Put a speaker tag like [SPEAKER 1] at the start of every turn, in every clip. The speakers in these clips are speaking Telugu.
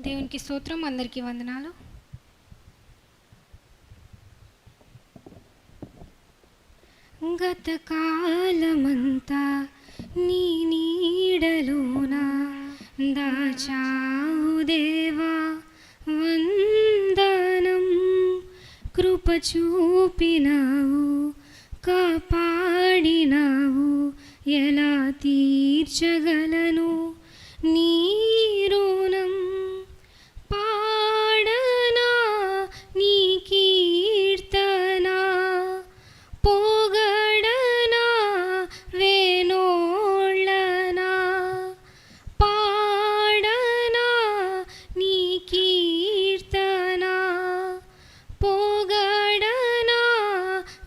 [SPEAKER 1] దేవునికి స్తోత్రం. అందరికీ వందనాలు. గతకాలమంతా నీ నీడలోన దాచావు దేవా, వందనం. కృప చూపినావు, కాపాడినావు, ఎలా తీర్చగలను నీ రుణం. పాడనా నీ కీర్తన, పొగడనా వేనోళ్ళనా. పాడనా నీ కీర్తన, పొగడనా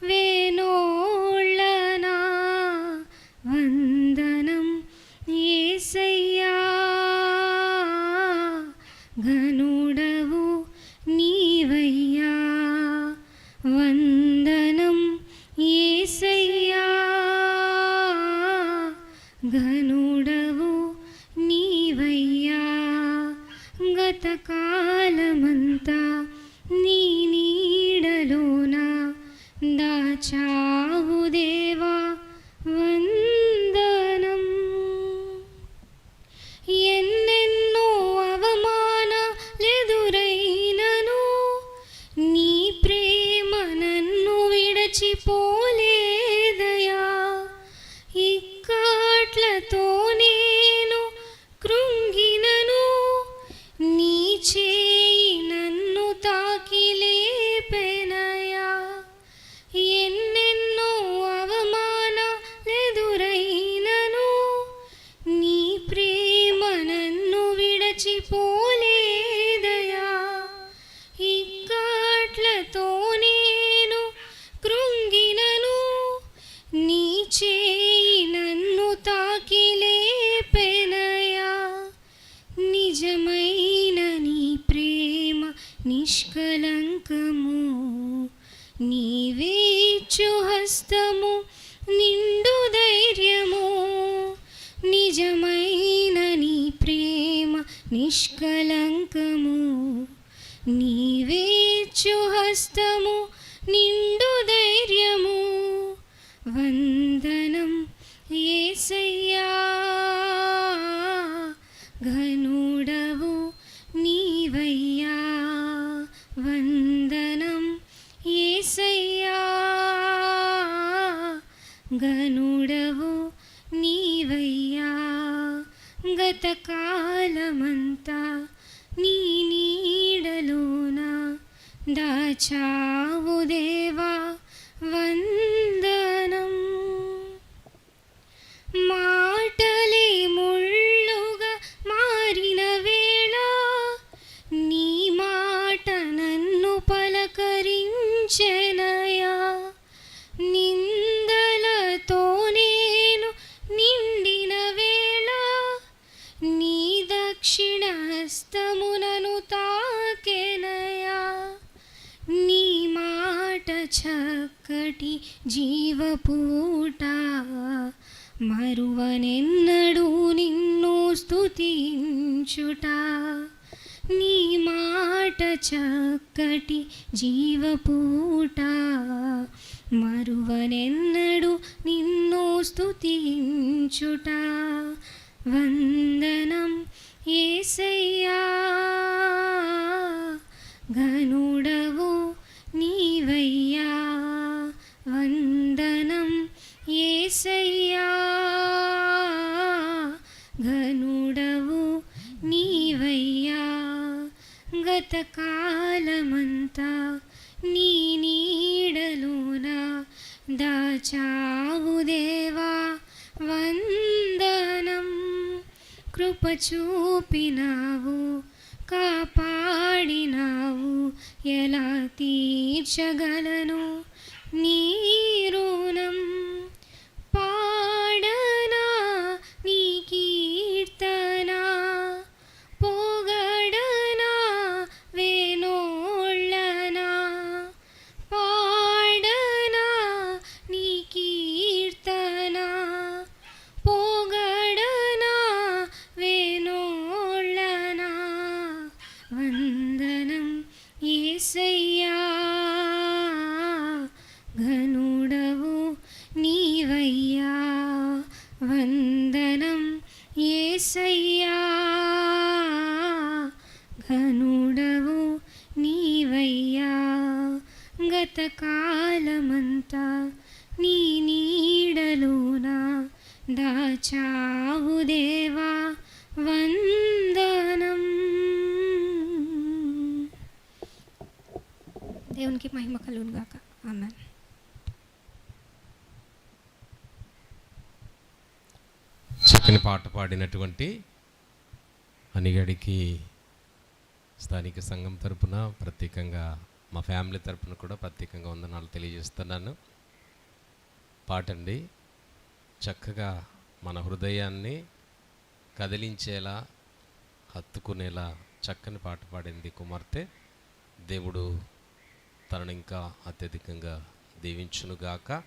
[SPEAKER 1] వేనోళ్ళనా. వందనం యేసయ్యా, ఘనుడవు నీవయ్యా. వందనం యేసయ్యా, ఘనుడవు నీవయ్యా. గతకాలమంతా నీ నీడలోన దాచావు దేవా, వందనం. ఎన్నెన్నో అవమానాలెదురైనను నీ ప్రేమ నన్ను విడచిపోలేదయా. ఇక్కట్లతో నేను కృంగినను నీ చేయి నన్ను తాకి లేపెనయా. ఎన్నెన్నో అవమానాలెదురైనను నీ ప్రేమ నన్ను విడచిపోలేదయా. ఇక్కట్లతో నేను కృంగినను నీ చేయి నన్ను తాకి లేపెనయా. నిజమైన నీ ప్రేమ నిష్కలంకము, నీవేచ్చు హస్తము నిండు ధైర్యము. నిజమైన నీ ప్రేమ నిష్కలంకము, నీవేచ్చు హస్తము నిండు ధైర్యము. వందనం యేసయ్యా, ఘనుడవు నీవయ్యా. వందనం యేసయ్యా, ఘనుడవు నీవయ్యా. గతకాలమంతా నీ నీడలోన దాచావు దేవా, వందనం. మాటలే ముళ్ళుగా మారిన వేళ నీ మాట నన్ను పలకరించెనయా. నిందలతో నేను నిండిన వేళ నీ దక్షిణ హస్తమునను తాకెనయా. నీ మాట చక్కటి జీవపూట, మరువనెన్నడూ నిన్ను స్తుతించుట. నీ మాట చక్కటి జీవపూట, మరువనెన్నడూ నిన్ను స్తుతించుట. వందనం యేసయ్యా, ఘనుడవు నీవయ్యా. వందనం యేసయ్యా, ఘనుడవు నీవయ్యా. గతకాలమంతా నీ నీడలోన దాచావు దేవా, వందనం. కృప చూపినావు, కాపాడినావు, ఎలా తీర్చగలను నీ రుణం. పాడనా నీ కీర్తన, పొగడనా వేనోళ్ళనా. పాడనా నీ కీర్తన, పొగడనా వేనోళ్ళనా. యేసయ్యా ఘనుడవు నీవయ్యా, గతకాలమంతా నీ నీడలోన దాచావు దేవా, వందనం. దేవునికి మహిమ కలుగును గాక. ఆమేన్.
[SPEAKER 2] చక్కని పాట పాడినటువంటి అనిగడికి స్థానిక సంఘం తరపున ప్రత్యేకంగా మా ఫ్యామిలీ తరపున కూడా ప్రత్యేకంగా వందనాలు తెలియజేస్తున్నాను. పాటండి చక్కగా మన హృదయాన్ని కదిలించేలా హత్తుకునేలా చక్కని పాట పాడింది కుమార్తె. దేవుడు తనను ఇంకా అత్యధికంగా దీవించునుగాక.